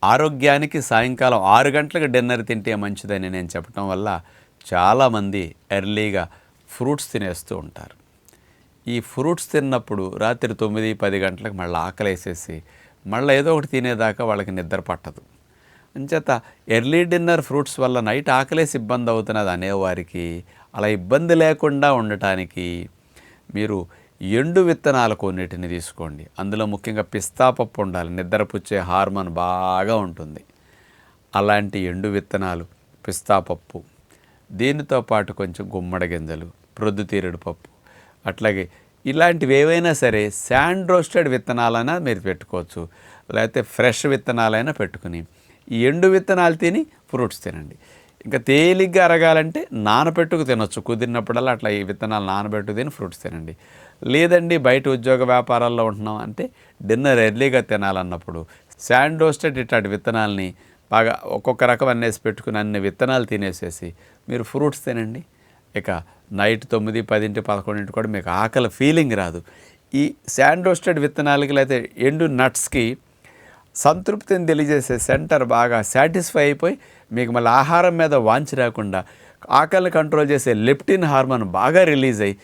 ఆరోగ్యానికి సాయంకాలం 6 గంటలకు డిన్నర్ తింటే మంచిదని నేను చెప్పటం వల్ల చాలామంది ఎర్లీగా ఫ్రూట్స్ తినేస్తూ ఉంటారు. ఈ ఫ్రూట్స్ తిన్నప్పుడు రాత్రి 9, 10 గంటలకు మళ్ళీ ఆకలేసేసి మళ్ళీ ఏదో ఒకటి తినేదాకా వాళ్ళకి నిద్ర పట్టదు. అంచేత ఎర్లీ డిన్నర్ ఫ్రూట్స్ వల్ల నైట్ ఆకలేసి ఇబ్బంది అవుతున్నది అనేవారికి అలా ఇబ్బంది లేకుండా ఉండటానికి మీరు ఎండు విత్తనాలు కొన్నిటిని తీసుకోండి. అందులో ముఖ్యంగా పిస్తా పప్పు ఉండాలి. నిద్రపుచ్చే హార్మోన్ బాగా ఉంటుంది. అలాంటి ఎండు విత్తనాలు, పిస్తా పప్పు, దీనితో పాటు కొంచెం గుమ్మడి గింజలు, ప్రొద్దుతిరుగుడు పప్పు, అట్లాగే ఇలాంటివి ఏవైనా సరే శాండ్ రోస్టెడ్ విత్తనాలైనా మీరు పెట్టుకోవచ్చు, లేకపోతే ఫ్రెష్ విత్తనాలైనా పెట్టుకుని ఈ ఎండు విత్తనాలు తిని ఫ్రూట్స్ తినండి. ఇంకా తేలిగ్గా అరగాలంటే నానబెట్టుకు తినొచ్చు. కుదిరినప్పుడల్లా అట్లా ఈ విత్తనాలు నానబెట్టుకు తిని ఫ్రూట్స్ తినండి. లేదండి బయట ఉద్యోగ వ్యాపారాల్లో ఉంటున్నాం అంటే డిన్నర్ ఎర్లీగా తినాలన్నప్పుడు శాండ్ రోస్టెడ్ ఇట్లాంటి విత్తనాలని బాగా ఒక్కొక్క రకం అన్నేసి పెట్టుకుని అన్ని విత్తనాలు తినేసేసి మీరు ఫ్రూట్స్ తినండి. ఇక నైట్ 9, 10, 11 కూడా మీకు ఆకలి ఫీలింగ్ రాదు. ఈ శాండ్ రోస్టెడ్ విత్తనాలకి లేకపోతే ఎండు నట్స్కి సంతృప్తిని తెలియజేసే సెంటర్ బాగా సాటిస్ఫై అయిపోయి మీకు మళ్ళీ ఆహారం మీద వాంచి రాకుండా ఆకలిని కంట్రోల్ చేసే లెప్టిన్ హార్మోన్ బాగా రిలీజ్ అయ్యి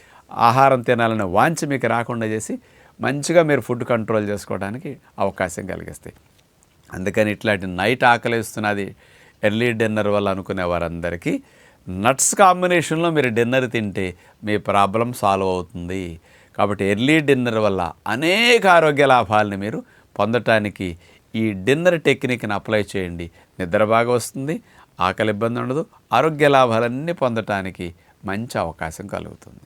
ఆహారం తినాలనే వాంచి మీకు రాకుండా చేసి మంచిగా మీరు ఫుడ్ కంట్రోల్ చేసుకోవడానికి అవకాశం కలిగిస్తాయి. అందుకని ఇట్లాంటి నైట్ ఆకలిస్తున్నది ఎర్లీ డిన్నర్ వల్ల అనుకునే వారందరికీ నట్స్ కాంబినేషన్లో మీరు డిన్నర్ తింటే మీ ప్రాబ్లం సాల్వ్ అవుతుంది. కాబట్టి ఎర్లీ డిన్నర్ వల్ల అనేక ఆరోగ్య లాభాలని మీరు పొందటానికి ఈ డిన్నర్ టెక్నిక్ని అప్లై చేయండి. నిద్ర బాగా వస్తుంది, ఆకలి ఇబ్బంది ఉండదు, ఆరోగ్య లాభాలన్నీ పొందటానికి మంచి అవకాశం కలుగుతుంది.